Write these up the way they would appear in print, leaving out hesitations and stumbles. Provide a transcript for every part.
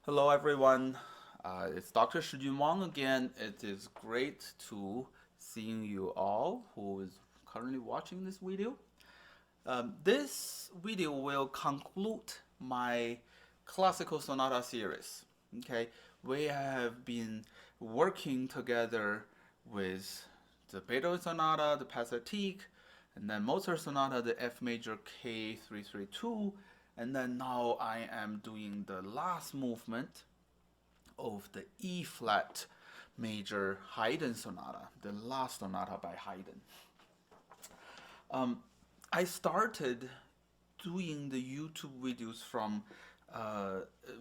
Hello, everyone. It's Dr. Shijun Wang again. It is great to seeing you all who is currently watching this video. This video will conclude my classical sonata series. Okay, we have been working together with the Beethoven Sonata, the Pathetique, and then Mozart Sonata, the F major K332, and then now I am doing the last movement of the E flat major Haydn Sonata, the last sonata by Haydn. I started doing the YouTube videos from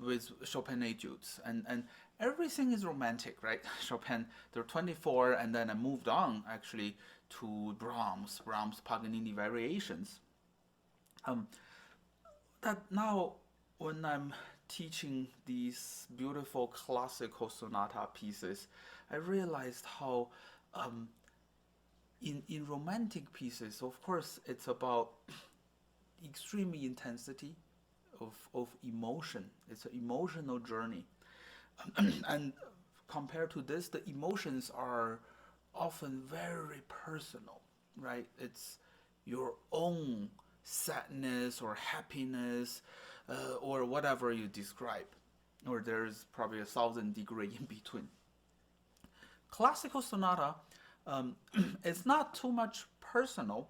with Chopin etudes, and everything is romantic, right? Chopin, there are 24, and then I moved on actually to Brahms Paganini variations. That now when I'm teaching these beautiful classical sonata pieces, I realized how in romantic pieces, of course, it's about extreme intensity of emotion. It's an emotional journey. And compared to this, the emotions are often very personal, right? It's your own sadness or happiness or whatever you describe. Or there's probably 1,000 degrees in between. Classical sonata it's not too much personal,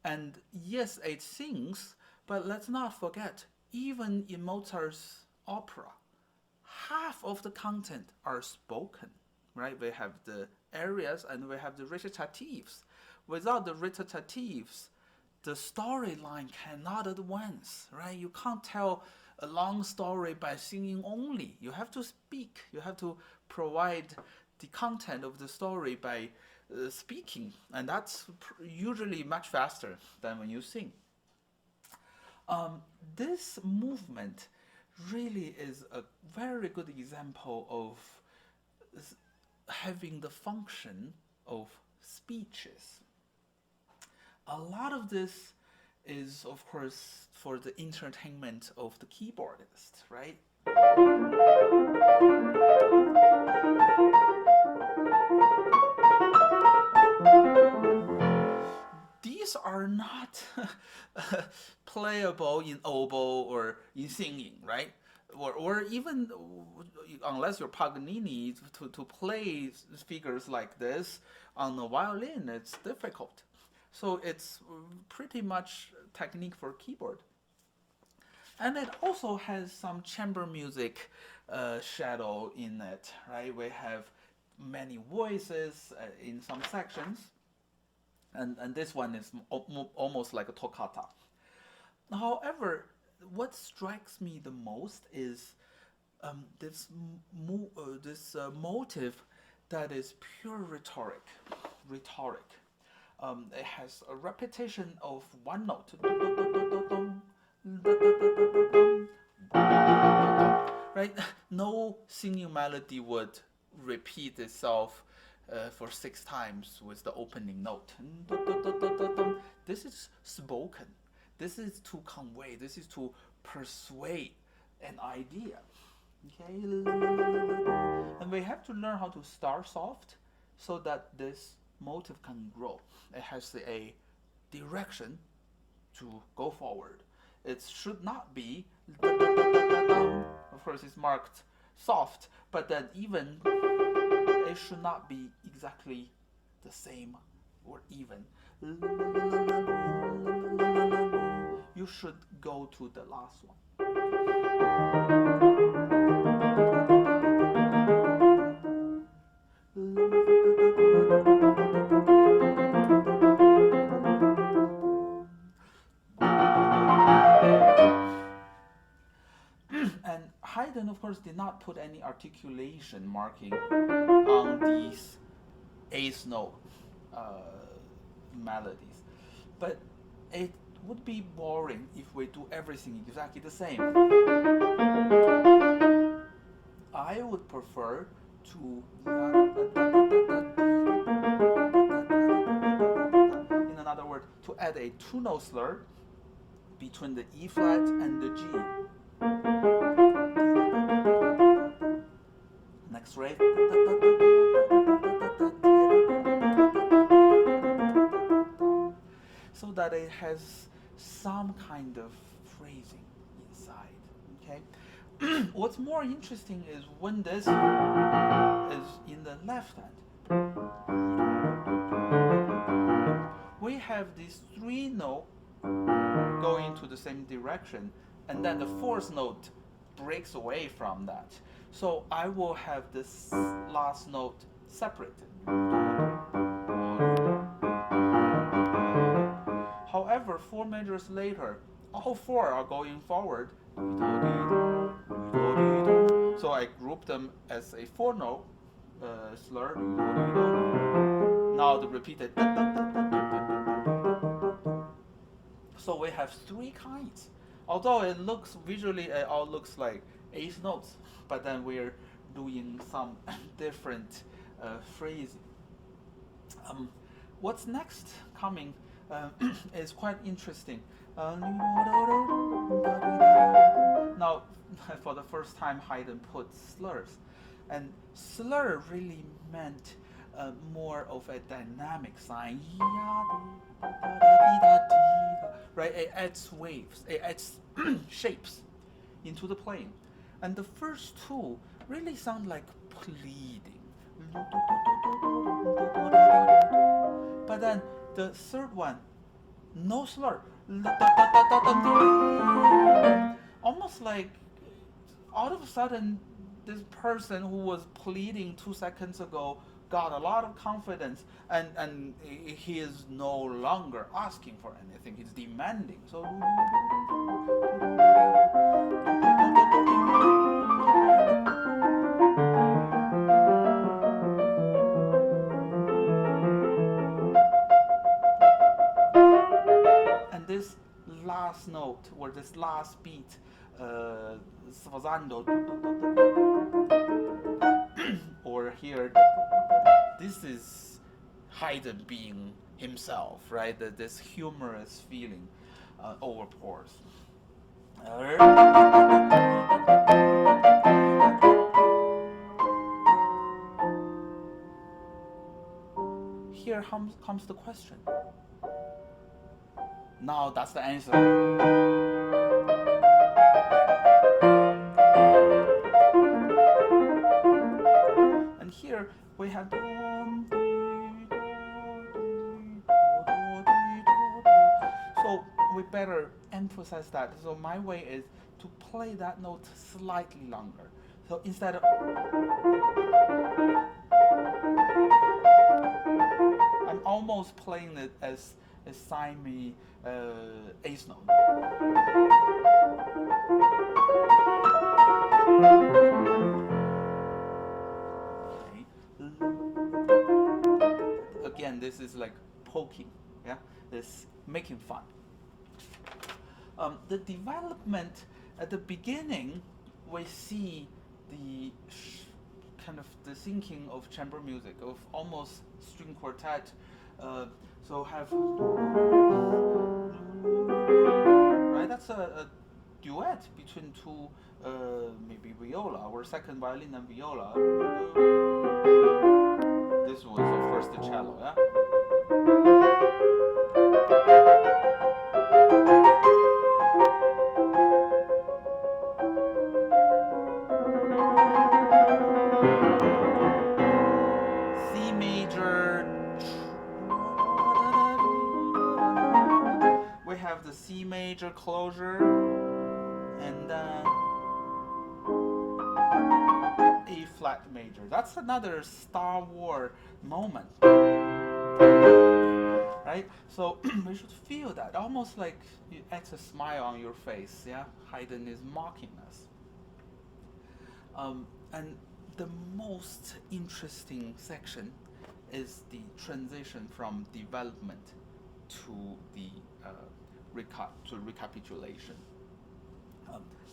and yes, it sings, but let's not forget, even in Mozart's opera, half of the content are spoken, right? We have the arias and we have the recitatives. Without the recitatives, the storyline cannot advance, right? You can't tell a long story by singing only. You have to speak. You have to provide the content of the story by speaking, and that's usually much faster than when you sing. This movement really is a very good example of having the function of speeches. A lot of this is, of course, for the entertainment of the keyboardist, right? These are not playable in oboe or in singing, right? Or even, unless you're Paganini, to play figures like this on the violin, it's difficult. So it's pretty much technique for keyboard. And it also has some chamber music shadow in it, right? We have many voices in some sections. And this one is almost like a toccata. However, what strikes me the most is this motive that is pure rhetoric. It has a repetition of one note, right? No singing melody would repeat itself for 6 times with the opening note. This is spoken. This is to convey. This is to persuade an idea. Okay, and we have to learn how to start soft so that this motive can grow. It has a direction to go forward. It should not be, of course, it's marked soft, but then even it should not be exactly the same or even. You should go to the last one. And Haydn, of course, did not put any articulation marking on these eighth note melodies, but it would be boring if we do everything exactly the same. I would prefer to, in another word, to add a 2-note slur between the E flat and the G. next, right? So that it has some kind of phrasing inside. Okay. What's more interesting is when this is in the left hand, we have these three notes going to the same direction, and then the fourth note breaks away from that. So I will have this last note separated. However, 4 measures later, all 4 are going forward. So I group them as a 4-note slur. Now the repeated. So we have 3 kinds. Although it looks visually, it all looks like 8 notes, but then we're doing some different phrasing. What's next coming is quite interesting. Now, for the first time, Haydn put slurs, and slur really meant more of a dynamic sign. Right? It adds waves, it adds shapes into the playing, and the first 2 really sound like pleading. But then the third one, no slur. Almost like all of a sudden this person who was pleading 2 seconds ago got a lot of confidence, and he is no longer asking for anything, he's demanding. So and this last note, or this last beat, sforzando, or here, this is Haydn being himself, right? This humorous feeling overpours. Here comes the question. Now that's the answer. And here we have. So we better emphasize that. So my way is to play that note slightly longer. So instead of. I'm almost playing it as a semi eighth note. Okay. Again, this is like poking, yeah. This making fun. The development at the beginning, we see the kind of the thinking of chamber music, of almost string quartet. So have right. That's a duet between 2 maybe viola or second violin and viola. This was of course the cello, yeah. C major. We have the C major closure, and then A flat major. That's another Star Wars moment, right? So we should feel that, almost like it's a smile on your face. Yeah, Haydn is mocking us. And the most interesting section is the transition from development to the recapitulation.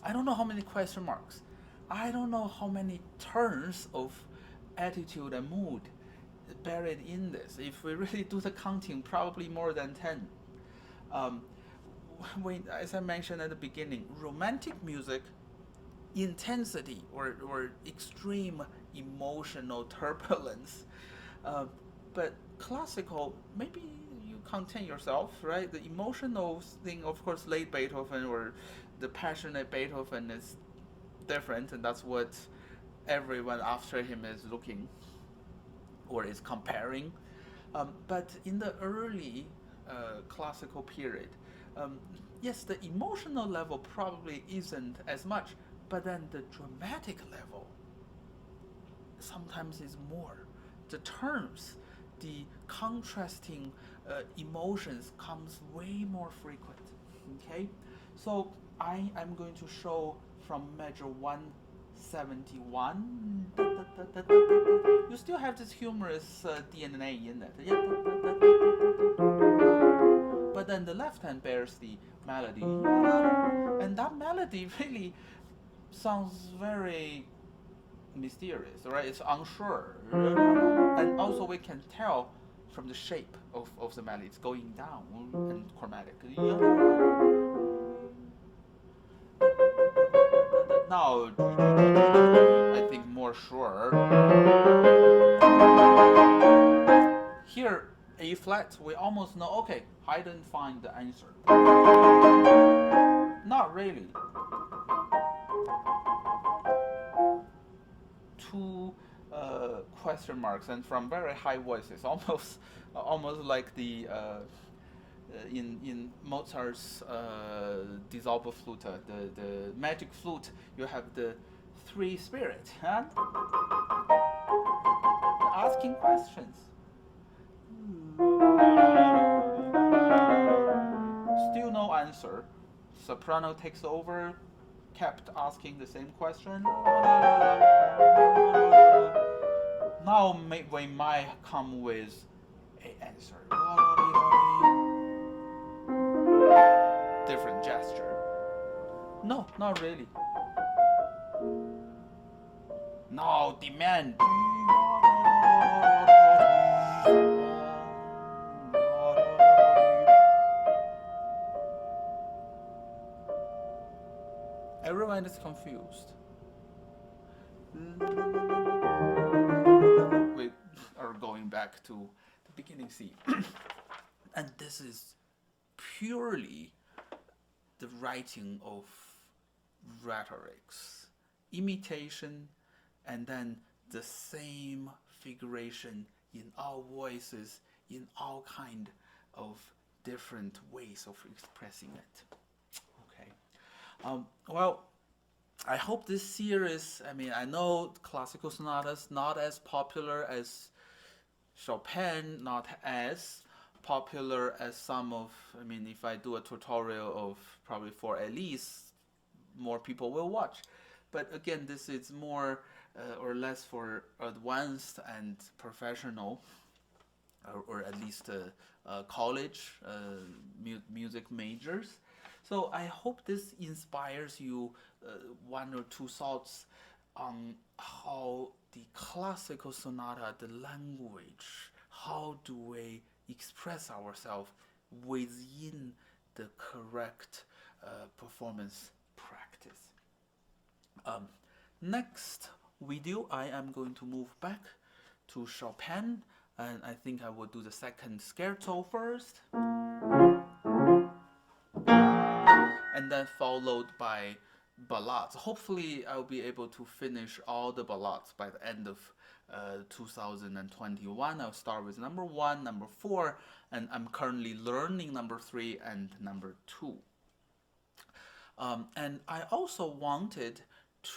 I don't know how many question marks. I don't know how many turns of attitude and mood buried in this. If we really do the counting, probably more than 10. As I mentioned at the beginning, romantic music intensity or extreme emotional turbulence. Uh, but classical, maybe you contain yourself, right? The emotional thing, of course, late Beethoven or the passionate Beethoven is different, and that's what everyone after him is looking or is comparing. But in the early classical period, um, yes, the emotional level probably isn't as much, but then the dramatic level sometimes is more. The terms, the contrasting emotions comes way more frequent. Okay, so I am going to show from measure 171. You still have this humorous DNA in it. But then the left hand bears the melody. And that melody really sounds very mysterious, right? It's unsure. And also we can tell from the shape of the melody, it's going down and chromatic. Now, I think more sure. Here, A flat, we almost know, okay, Haydn find the answer. Not really. Two question marks and from very high voices, almost like the in Mozart's dissolve flute, the magic flute. You have the three spirits, and asking questions. Still no answer. Soprano takes over, kept asking the same question. Now we might come with an answer. Different gesture. No, not really. Now demand. Everyone is confused. We are going back to the beginning C. And this is purely the writing of rhetorics, imitation, and then the same figuration in all voices, in all kind of different ways of expressing it. Okay. Well, I hope this series, I mean, I know classical sonatas not as popular as Chopin, not as popular as some of, I mean, if I do a tutorial of probably for at least more people will watch. But again, this is more or less for advanced and professional, or at least college music majors. So I hope this inspires you one or two thoughts on how the classical sonata, the language, how do we express ourselves within the correct performance practice. Next video, I am going to move back to Chopin, and I think I will do the second scherzo first, and then followed by ballades. Hopefully, I'll be able to finish all the ballades by the end of 2021. I'll start with number 1, number 4, and I'm currently learning number 3 and number 2. And I also wanted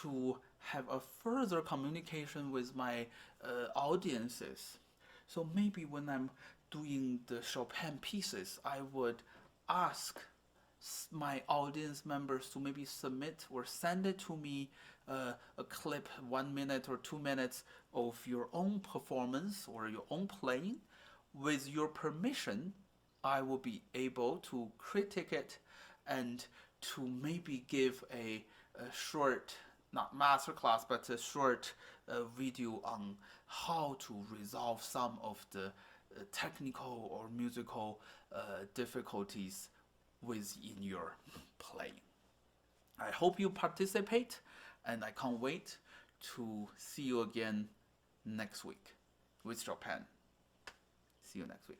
to have a further communication with my audiences. So maybe when I'm doing the Chopin pieces, I would ask my audience members to maybe submit or send it to me a clip, 1 minute or 2 minutes of your own performance or your own playing. With your permission, I will be able to critique it and to maybe give a short, not masterclass, but a short video on how to resolve some of the technical or musical difficulties within your playing. I hope you participate, And I can't wait to see you again next week with Japan. See you next week.